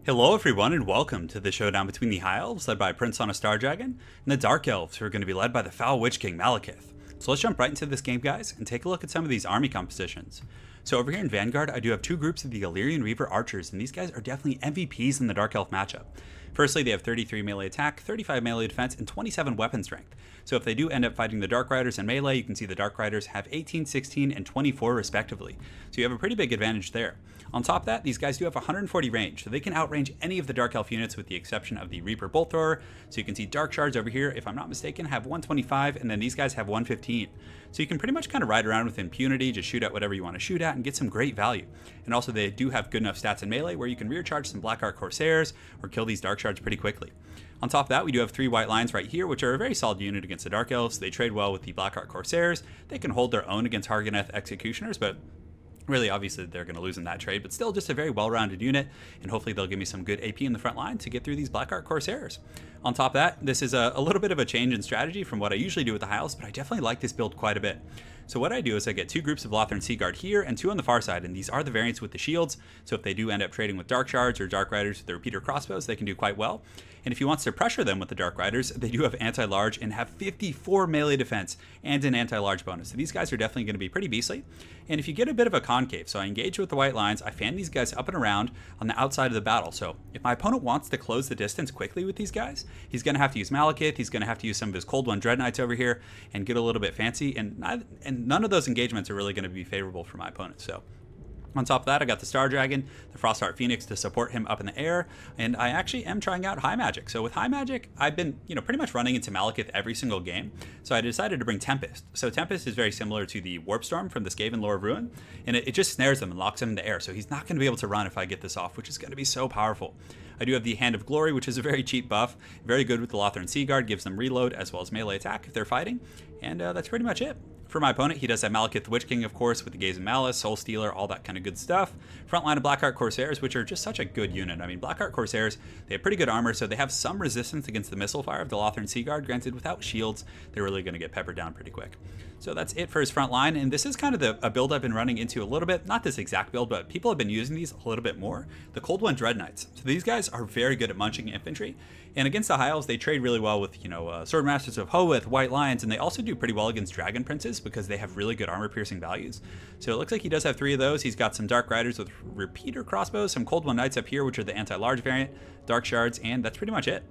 Hello everyone and welcome to the showdown between the High Elves, led by Prince on a Star Dragon, and the Dark Elves, who are going to be led by the Foul Witch King Malekith. So let's jump right into this game, guys, and take a look at some of these army compositions. So over here in Vanguard, I do have two groups of the Illyrian Reaver Archers, and these guys are definitely MVPs in the Dark Elf matchup. Firstly, they have 33 melee attack, 35 melee defense, and 27 weapon strength. So if they do end up fighting the Dark Riders in melee, you can see the Dark Riders have 18, 16, and 24 respectively. So you have a pretty big advantage there. On top of that, these guys do have 140 range, so they can outrange any of the Dark Elf units with the exception of the Reaper Bolt Thrower. So you can see Dark Shards over here, if I'm not mistaken, have 125, and then these guys have 115. So you can pretty much kind of ride around with impunity, just shoot at whatever you want to shoot at and get some great value. And also they do have good enough stats in melee where you can rear charge some Black Ark Corsairs or kill these Dark Shards pretty quickly. On top of that, we do have 3 white lines right here, which are a very solid unit against the Dark Elves. They trade well with the Black Ark Corsairs. They can hold their own against Harganeth Executioners, but really, obviously, they're going to lose in that trade, but still just a very well-rounded unit, and hopefully they'll give me some good AP in the front line to get through these Black Ark Corsairs. On top of that, this is a little bit of a change in strategy from what I usually do with the High Elves, but I definitely like this build quite a bit. So what I do is I get 2 groups of Lothern Sea Guard here and 2 on the far side, and these are the variants with the shields, so if they do end up trading with Dark Shards or Dark Riders with the repeater crossbows, they can do quite well. And if he wants to pressure them with the Dark Riders, they do have anti-large and have 54 melee defense and an anti-large bonus. So these guys are definitely going to be pretty beastly. And if you get a bit of a concave, so I engage with the white lines, I fan these guys up and around on the outside of the battle. So if my opponent wants to close the distance quickly with these guys, he's going to have to use Malekith, he's going to have to use some of his Cold One Dread Knights over here and get a little bit fancy. And none of those engagements are really going to be favorable for my opponent. So on top of that, I got the Star Dragon, the Frostheart Phoenix to support him up in the air, and I actually am trying out High Magic. So with High Magic, I've been, pretty much running into Malekith every single game, so I decided to bring Tempest. So Tempest is very similar to the Warp Storm from the Skaven Lore of Ruin, and it just snares him and locks him in the air, so he's not going to be able to run if I get this off, which is going to be so powerful. I do have the Hand of Glory, which is a very cheap buff, very good with the Lothern Sea Guard, gives them reload as well as melee attack if they're fighting, and that's pretty much it. For my opponent, he does have Malekith the Witch King, of course, with the Gaze of Malice, Soul Stealer, all that kind of good stuff. Front line of Black Ark Corsairs, which are just such a good unit. I mean, Black Ark Corsairs, they have pretty good armor, so they have some resistance against the missile fire of the Lothern Sea Guard. Granted, without shields, they're really going to get peppered down pretty quick. So that's it for his front line, and this is kind of a build I've been running into a little bit. Not this exact build, but people have been using these a little bit more. The Cold One Dread Knights. So these guys are very good at munching infantry, and against the High Elves, they trade really well with, Swordmasters of Hoeth, White Lions, and they also do pretty well against Dragon Princes because they have really good armor-piercing values. So it looks like he does have 3 of those. He's got some Dark Riders with repeater crossbows, some Cold One Knights up here, which are the anti-large variant, Dark Shards, and that's pretty much it.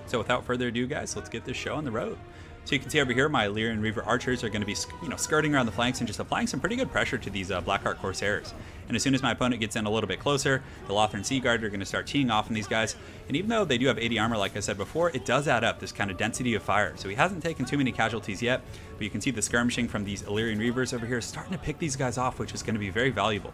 So without further ado, guys, let's get this show on the road. So you can see over here, my Illyrian Reaver Archers are going to be, skirting around the flanks and just applying some pretty good pressure to these Black Ark Corsairs. And as soon as my opponent gets in a little bit closer, the Lothern Sea Guard are going to start teeing off on these guys. And even though they do have 80 armor, like I said before, it does add up, this kind of density of fire. So he hasn't taken too many casualties yet, but you can see the skirmishing from these Illyrian Reavers over here starting to pick these guys off, which is going to be very valuable.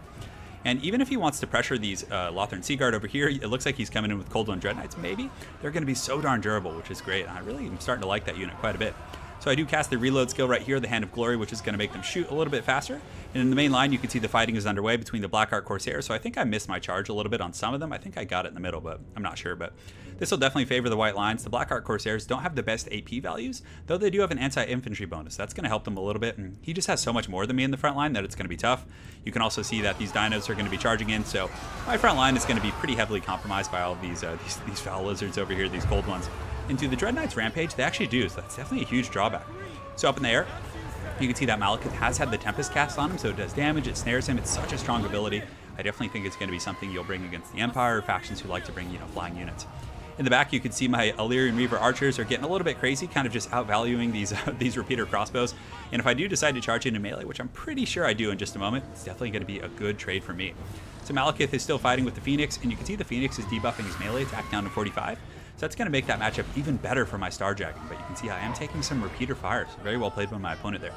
And even if he wants to pressure these Lothern Sea Guard over here, it looks like he's coming in with Cold One Dread Knights, maybe. They're going to be so darn durable, which is great. And I really am starting to like that unit quite a bit. So I do cast the reload skill right here, the Hand of Glory, which is going to make them shoot a little bit faster. And in the main line, you can see the fighting is underway between the Black Ark Corsairs. So I think I missed my charge a little bit on some of them. I think I got it in the middle, but I'm not sure. But this will definitely favor the white lines. The Black Ark Corsairs don't have the best AP values, though they do have an anti-infantry bonus. That's going to help them a little bit. And he just has so much more than me in the front line that it's going to be tough. You can also see that these dinos are going to be charging in. So my front line is going to be pretty heavily compromised by all of these foul lizards over here, these cold ones. And to the Dread Knights Rampage, they actually do. So that's definitely a huge drawback. So up in the air, you can see that Malekith has had the Tempest cast on him, so it does damage, it snares him. It's such a strong ability. I definitely think it's going to be something you'll bring against the Empire, or factions who like to bring, flying units. In the back, you can see my Illyrian Reaver Archers are getting a little bit crazy, kind of just outvaluing these repeater crossbows. And if I do decide to charge into melee, which I'm pretty sure I do in just a moment, it's definitely going to be a good trade for me. So Malekith is still fighting with the Phoenix, and you can see the Phoenix is debuffing his melee attack down to 45. So that's going to make that matchup even better for my Star Dragon. But you can see I am taking some repeater fires. Very well played by my opponent there.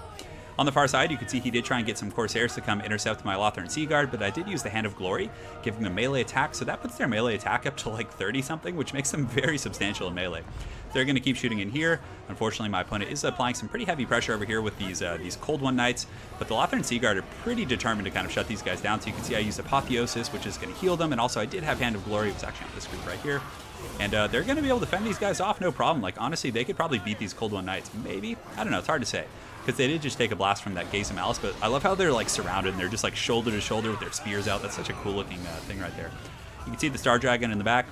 On the far side, you can see he did try and get some Corsairs to come intercept my Lothern Sea Guard, but I did use the Hand of Glory, giving them melee attack, so that puts their melee attack up to like 30-something, which makes them very substantial in melee. They're going to keep shooting in here. Unfortunately, my opponent is applying some pretty heavy pressure over here with these Cold One Knights, but the Lothern Sea Guard are pretty determined to kind of shut these guys down, so you can see I used Apotheosis, which is going to heal them, and also I did have Hand of Glory. It was actually on this group right here. And they're going to be able to fend these guys off, no problem. Like, honestly, they could probably beat these Cold One Knights. Maybe. I don't know. It's hard to say. Because they did just take a blast from that Gaze of Malice. But I love how they're, like, surrounded. And they're just, like, shoulder to shoulder with their spears out. That's such a cool-looking thing right there. You can see the Star Dragon in the back,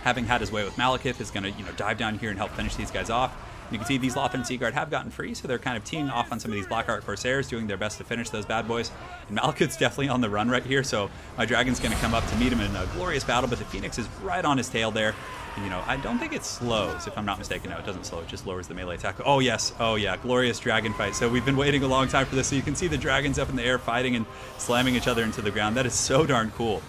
having had his way with Malekith, is going to dive down here and help finish these guys off. You can see these Lothern Seaguard have gotten free, so they're kind of teeing off on some of these Blackheart Corsairs, doing their best to finish those bad boys. And Malekith's definitely on the run right here, so my Dragon's going to come up to meet him in a glorious battle, but the Phoenix is right on his tail there. And, I don't think it slows, if I'm not mistaken. No, it doesn't slow. It just lowers the melee attack. Oh, yes. Oh, yeah. Glorious dragon fight. So we've been waiting a long time for this, so you can see the dragons up in the air fighting and slamming each other into the ground. That is so darn cool.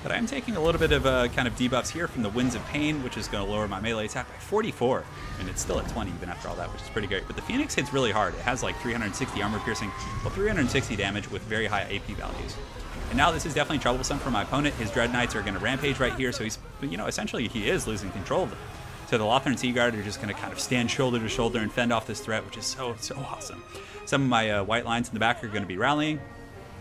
But I am taking a little bit of kind of debuffs here from the Winds of Pain, which is going to lower my melee attack by 44. And it's still at 20 even after all that, which is pretty great. But the Phoenix hits really hard. It has like 360 armor piercing, well, 360 damage with very high AP values. And now this is definitely troublesome for my opponent. His Dread Knights are going to rampage right here, so he's, essentially he is losing control of them. So the Lothern Seaguard are just going to kind of stand shoulder to shoulder and fend off this threat, which is so awesome. Some of my white lines in the back are going to be rallying.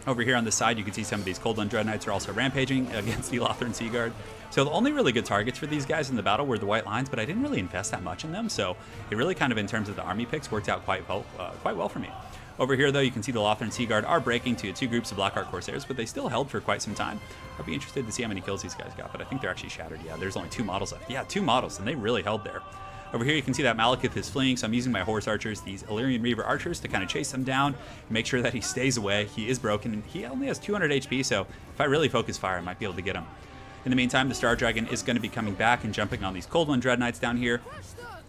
Over here on this side, you can see some of these Coldland Dread Knights are also rampaging against the Lothern Seaguard. So the only really good targets for these guys in the battle were the white lines, but I didn't really invest that much in them, so it really kind of, in terms of the army picks, worked out quite well for me. Over here, though, you can see the Lothern Seaguard are breaking to two groups of Blackheart Corsairs, but they still held for quite some time. I'd be interested to see how many kills these guys got, but I think they're actually shattered. Yeah, there's only 2 models left. Yeah, 2 models, and they really held there. Over here, you can see that Malekith is fleeing, so I'm using my Horse Archers, these Illyrian Reaver Archers, to kind of chase him down and make sure that he stays away. He is broken, and he only has 200 HP, so if I really focus fire, I might be able to get him. In the meantime, the Star Dragon is going to be coming back and jumping on these Coldland Dread Knights down here.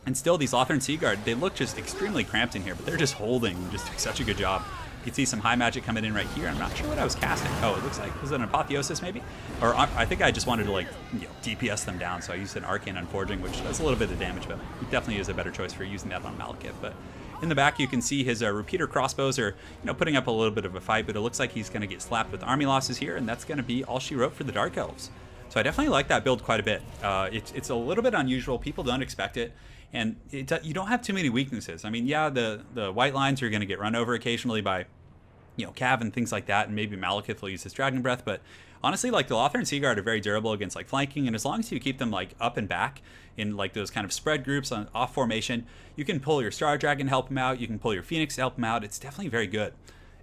And still, these Lothern Seaguard, they look just extremely cramped in here, but they're just holding, just doing such a good job. You can see some high magic coming in right here. I'm not sure what I was casting. Oh, it looks like, was it an Apotheosis maybe? Or I think I just wanted to DPS them down, so I used an Arcane Unforging, which does a little bit of damage, but it definitely is a better choice for using that on Malekith. But in the back, you can see his repeater crossbows are, putting up a little bit of a fight, but it looks like he's going to get slapped with army losses here, and that's going to be all she wrote for the Dark Elves. So I definitely like that build quite a bit. It's a little bit unusual. People don't expect it. And you don't have too many weaknesses. I mean, yeah, the white lines are going to get run over occasionally by, Cav and things like that, and maybe Malekith will use his Dragon Breath, but honestly, like, the Lothern Seaguard are very durable against, like, flanking, and as long as you keep them, like, up and back in, like, those kind of spread groups on off formation, you can pull your Star Dragon to help him out, you can pull your Phoenix to help him out. It's definitely very good.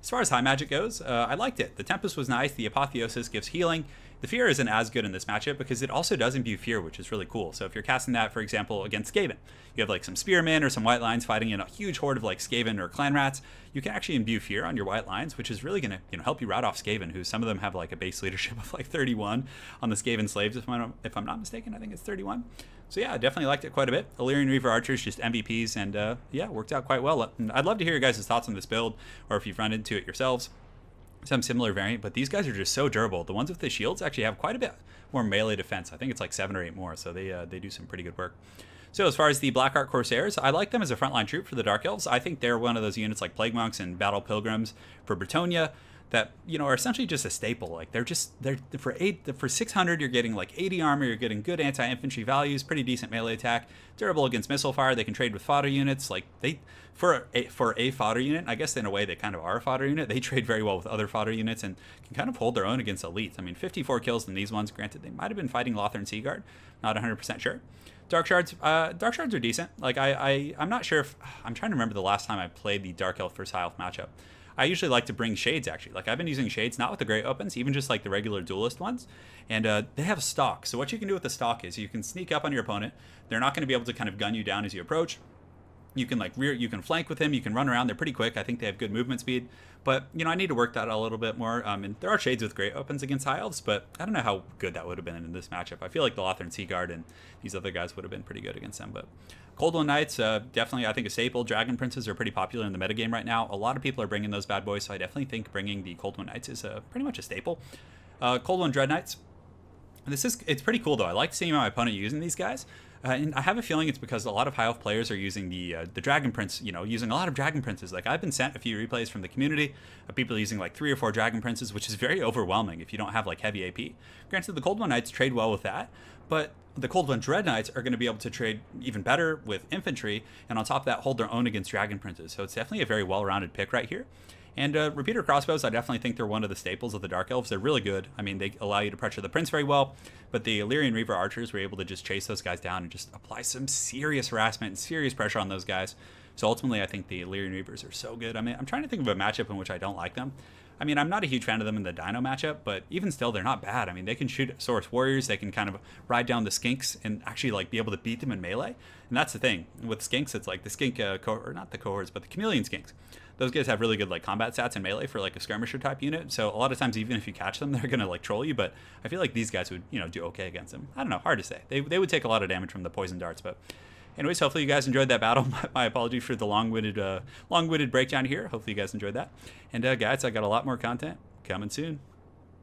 As far as high magic goes, I liked it. The Tempest was nice, the Apotheosis gives healing. The Fear isn't as good in this matchup because it also does imbue Fear, which is really cool. So if you're casting that, for example, against Skaven, you have like some Spearmen or some White Lines fighting in a huge horde of like Skaven or Clan Rats, you can actually imbue Fear on your White Lines, which is really going to help you rout off Skaven, who some of them have like a base leadership of like 31 on the Skaven Slaves, if I'm not mistaken. I think it's 31. So yeah, I definitely liked it quite a bit. Illyrian Reaver Archers, just MVPs, and yeah, worked out quite well. I'd love to hear your guys' thoughts on this build, or if you've run into it yourselves. Some similar variant, but these guys are just so durable. The ones with the shields actually have quite a bit more melee defense. I think it's like 7 or 8 more, so they do some pretty good work. So as far as the Blackheart Corsairs, I like them as a frontline troop for the Dark Elves. I think they're one of those units like Plague Monks and Battle Pilgrims for Bretonnia that are essentially just a staple. Like they're for 600, you're getting like 80 armor, you're getting good anti-infantry values, pretty decent melee attack, durable against missile fire. They can trade with fodder units. Like for a fodder unit, I guess in a way they kind of are a fodder unit. They trade very well with other fodder units and can kind of hold their own against elites. I mean, 54 kills in these ones. Granted, they might have been fighting Lothern Seaguard. Not 100% sure. Dark Shards are decent. Like I'm not sure if I'm trying to remember the last time I played the Dark Elf versus High Elf matchup. I usually like to bring Shades, actually. Like, I've been using Shades, not with the Great Opens, even just like the regular Duelist ones. And they have stock. So what you can do with the stock is you can sneak up on your opponent. They're not going to be able to kind of gun you down as you approach. You can you can flank with him, you can run around. They're pretty quick. I think they have good movement speed. But, I need to work that a little bit more. And there are Shades with Great Opens against High Elves, but I don't know how good that would have been in this matchup. I feel like the Lothern Seaguard and these other guys would have been pretty good against them. But Coldland Knights, definitely, I think, a staple. Dragon Princes are pretty popular in the metagame right now. A lot of people are bringing those bad boys, so I definitely think bringing the Coldland Knights is pretty much a staple. Coldland Dread Knights. It's pretty cool, though. I like seeing my opponent using these guys. And I have a feeling it's because a lot of High Elf players are using the Dragon Prince, using a lot of Dragon Princes. Like, I've been sent a few replays from the community of people using like 3 or 4 Dragon Princes, which is very overwhelming if you don't have like heavy AP. Granted, the Coldland Knights trade well with that, but the Coldland Dread Knights are going to be able to trade even better with infantry, and on top of that, hold their own against Dragon Princes. So it's definitely a very well-rounded pick right here. And repeater crossbows, I definitely think they're one of the staples of the Dark Elves. They're really good. I mean, they allow you to pressure the Prince very well, but the Illyrian Reaver Archers were able to just chase those guys down and just apply some serious harassment and serious pressure on those guys. So ultimately, I think the Illyrian Reavers are so good. I mean, I'm trying to think of a matchup in which I don't like them. I mean, I'm not a huge fan of them in the Dino matchup, but even still, they're not bad. I mean, they can shoot Saurus Warriors, they can kind of ride down the Skinks and actually like be able to beat them in melee. And that's the thing with Skinks, it's like the Skink, or not the cohorts, but the Chameleon Skinks. Those guys have really good like combat stats in melee for like a skirmisher type unit. So a lot of times, even if you catch them, they're gonna like troll you. But I feel like these guys would, you know, do okay against them. I don't know, hard to say. They would take a lot of damage from the poison darts, but. Anyways, hopefully you guys enjoyed that battle. My apologies for the long-winded breakdown here. Hopefully you guys enjoyed that. And guys, I got a lot more content coming soon.